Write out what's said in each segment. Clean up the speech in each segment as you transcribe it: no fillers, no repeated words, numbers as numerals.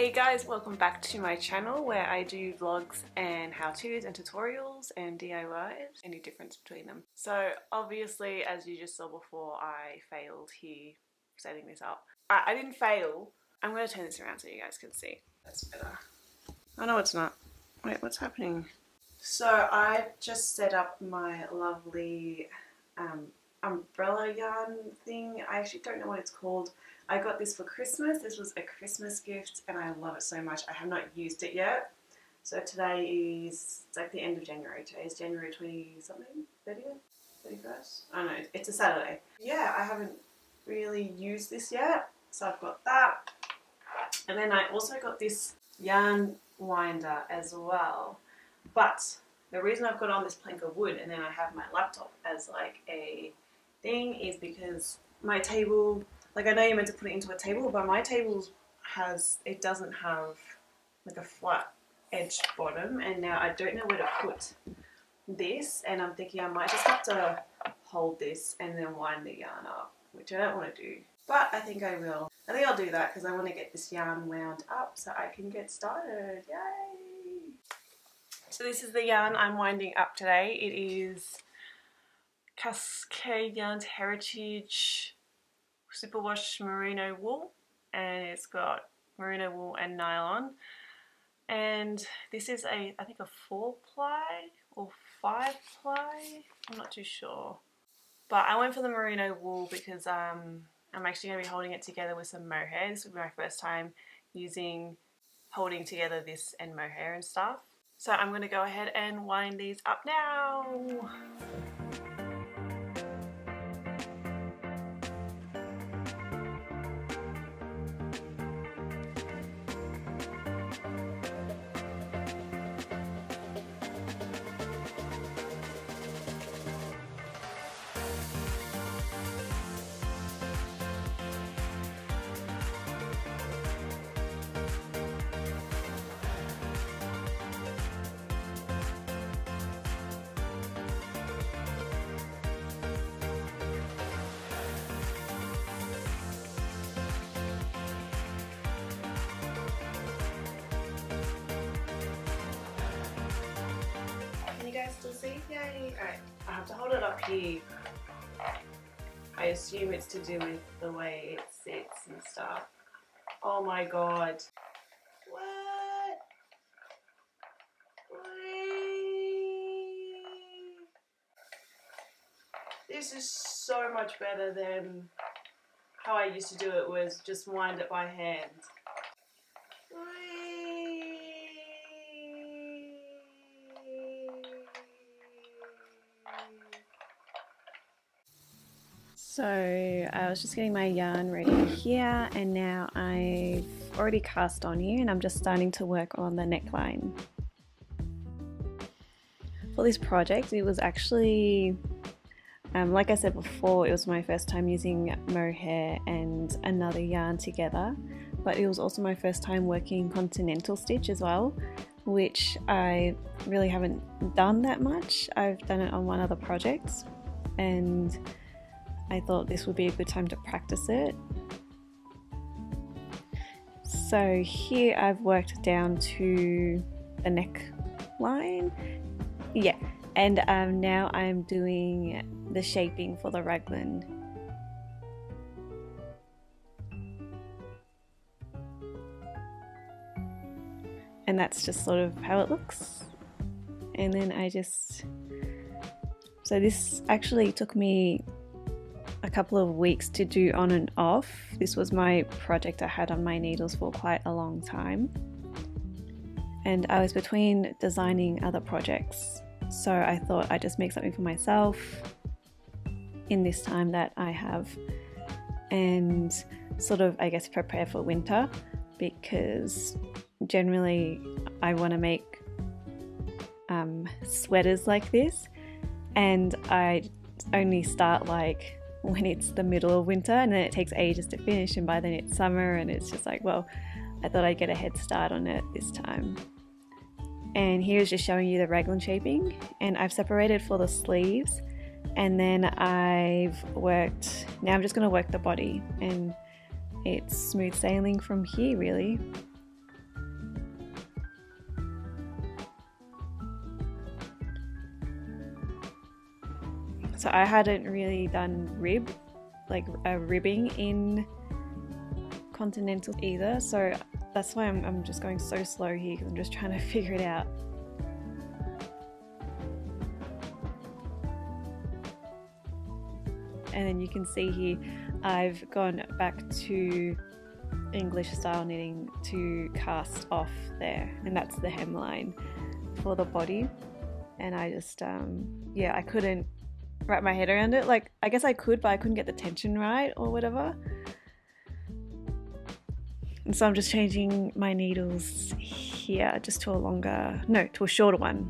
Hey guys, welcome back to my channel where I do vlogs and how-tos and tutorials and DIYs. Any difference between them. So obviously, as you just saw before, I failed here setting this up. I didn't fail. I'm going to turn this around so you guys can see. That's better. Oh no, it's not. Wait, what's happening? So I just set up my lovely umbrella yarn thing. I actually don't know what it's called. I got this for Christmas. This was a Christmas gift and I love it so much. I have not used it yet. So today is, it's like the end of January. Today is January 20 something? 30th? 31st? I don't know. It's a Saturday. Yeah, I haven't really used this yet. So I've got that. And then I also got this yarn winder as well. But the reason I've got on this plank of wood and then I have my laptop as like a thing is because my table, like I know you're meant to put it into a table, but my table doesn't have like a flat edge bottom, and now I don't know where to put this, and I'm thinking I might just have to hold this and then wind the yarn up, which I don't want to do, but I think I will. I think I'll do that because I want to get this yarn wound up so I can get started. Yay! So this is the yarn I'm winding up today. It is Cascade Yarns Heritage Superwash Merino wool, and it's got merino wool and nylon, and this is I think a 4-ply or 5-ply, I'm not too sure, but I went for the merino wool because I'm actually going to be holding it together with some mohair. This will be my first time holding together this and mohair and stuff, so I'm going to go ahead and wind these up now. You guys still see? Yay! Alright, I have to hold it up here. I assume it's to do with the way it sits and stuff. Oh my god. What? Wait. This is so much better than how I used to do it, was just wind it by hand. So I was just getting my yarn ready here, and now I've already cast on here and I'm just starting to work on the neckline. For this project, it was actually, like I said before, it was my first time using mohair and another yarn together, but it was also my first time working continental stitch as well, which I really haven't done that much. I've done it on one other project, and I thought this would be a good time to practice it. So here I've worked down to the neckline, yeah, and now I'm doing the shaping for the raglan. And that's just sort of how it looks. And then so this actually took me a couple of weeks to do on and off. This was my project I had on my needles for quite a long time, and I was between designing other projects, so I thought I'd just make something for myself in this time that I have, and sort of, I guess, prepare for winter, because generally I want to make sweaters like this, and I only start like when it's the middle of winter, and then it takes ages to finish, and by then it's summer, and it's just like, well, I thought I'd get a head start on it this time. And here's just showing you the raglan shaping, and I've separated for the sleeves, and then now I'm just going to work the body, and it's smooth sailing from here really. So I hadn't really done ribbing in Continental either, so that's why I'm just going so slow here, because I'm just trying to figure it out. And then you can see here I've gone back to English style knitting to cast off there, and that's the hemline for the body. And I just yeah, I couldn't wrap my head around it. Like, I guess I could, but I couldn't get the tension right or whatever. And so I'm just changing my needles here just to a shorter one,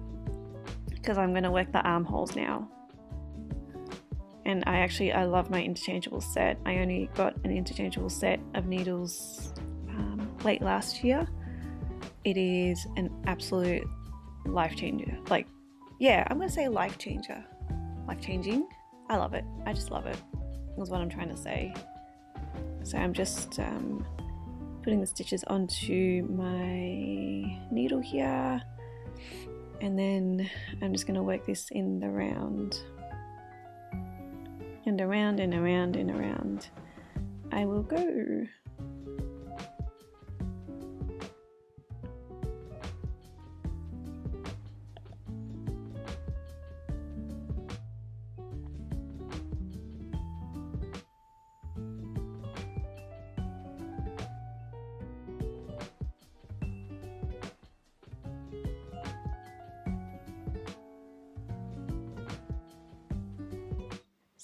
because I'm going to work the armholes now. And I love my interchangeable set. I only got an interchangeable set of needles late last year. It is an absolute life changer. Like, yeah, I'm going to say life changer. Life changing. I love it. I just love it. That's what I'm trying to say. So I'm just putting the stitches onto my needle here, and then I'm just going to work this in the round, and around and around and around I will go.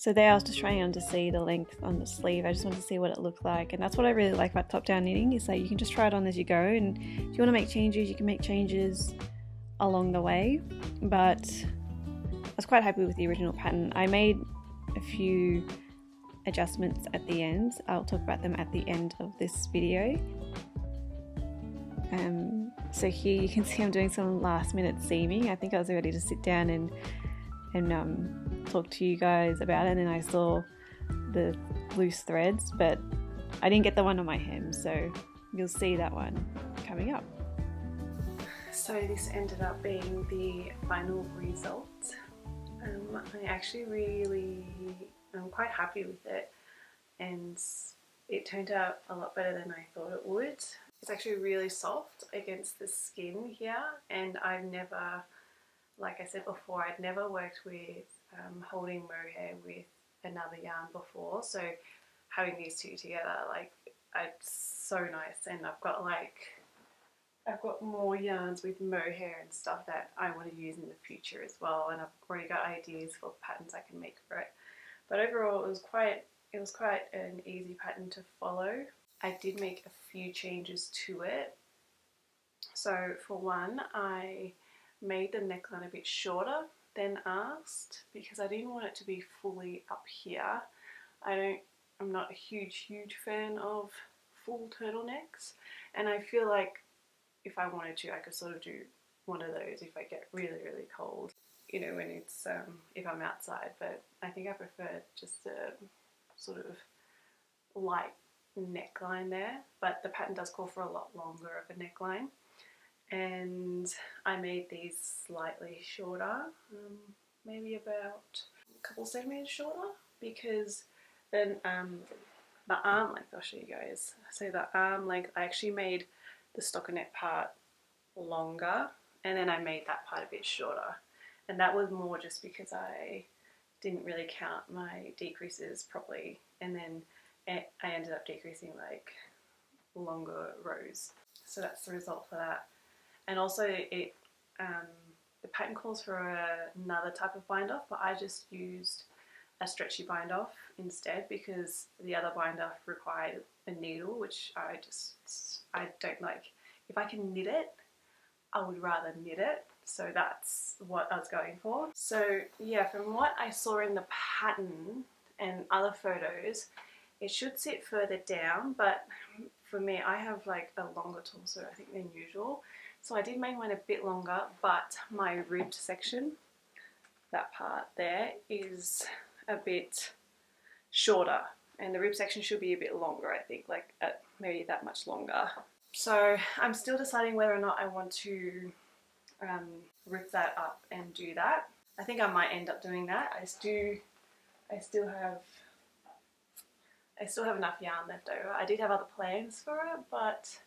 So there I was just trying to see the length on the sleeve. I just wanted to see what it looked like, and that's what I really like about top-down knitting, is that you can just try it on as you go, and if you want to make changes, you can make changes along the way. But I was quite happy with the original pattern. I made a few adjustments at the end. I'll talk about them at the end of this video. So here you can see I'm doing some last minute seaming. I think I was ready to sit down and talk to you guys about it, and then I saw the loose threads, but I didn't get the one on my hem, so you'll see that one coming up. So this ended up being the final result. I'm quite happy with it, and it turned out a lot better than I thought it would. It's actually really soft against the skin here, and I've never, like I said before, I'd never worked with holding mohair with another yarn before, so having these two together, like, it's so nice. And I've got more yarns with mohair and stuff that I want to use in the future as well, and I've already got ideas for patterns I can make for it. But overall it was quite an easy pattern to follow. I did make a few changes to it. So for one, I made the neckline a bit shorter than asked, because I didn't want it to be fully up here. I'm not a huge fan of full turtlenecks, and I feel like if I wanted to, I could sort of do one of those if I get really cold, you know, when it's if I'm outside. But I think I prefer just a sort of light neckline there, but the pattern does call for a lot longer of a neckline. And I made these slightly shorter, maybe about a couple centimeters shorter, because then the arm length, I'll show you guys. So the arm length, I actually made the stockinette part longer, and then I made that part a bit shorter. And that was more just because I didn't really count my decreases properly, and then I ended up decreasing like longer rows. So that's the result for that. And also the pattern calls for another type of bind off, but I just used a stretchy bind off instead, because the other bind off required a needle, which I don't like. If I can knit it, I would rather knit it. So that's what I was going for. So yeah, from what I saw in the pattern and other photos, it should sit further down, but for me, I have like a longer torso, I think, than usual. So I did make mine a bit longer, but my ribbed section, that part there, is a bit shorter, and the rib section should be a bit longer, I think, like maybe that much longer. So I'm still deciding whether or not I want to rip that up and do that. I think I might end up doing that. I just do I still have enough yarn left over. I did have other plans for it, but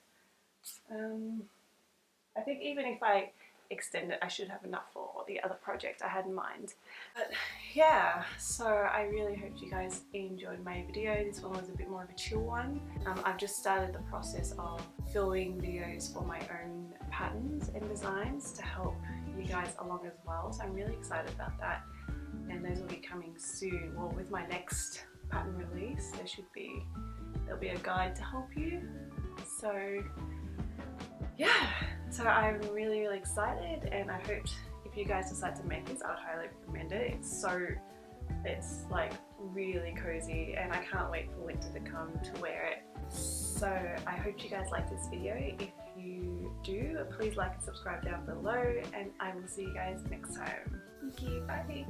I think even if I extend it, I should have enough for the other project I had in mind. But yeah, so I really hope you guys enjoyed my video. This one was a bit more of a chill one. I've just started the process of filming videos for my own patterns and designs to help you guys along as well. So I'm really excited about that. And those will be coming soon. Well, with my next pattern release, there'll be a guide to help you. So yeah, so I'm really excited, and I hope if you guys decide to make this, I would highly recommend it. It's like really cozy, and I can't wait for winter to come to wear it. So I hope you guys like this video. If you do, please like and subscribe down below, and I will see you guys next time. Thank you, bye.